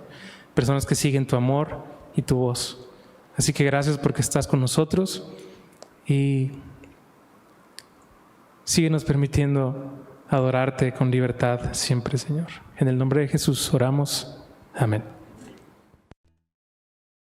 personas que siguen tu amor y tu voz. Así que gracias porque estás con nosotros y síguenos permitiendo adorarte con libertad siempre, Señor. En el nombre de Jesús oramos. Amén.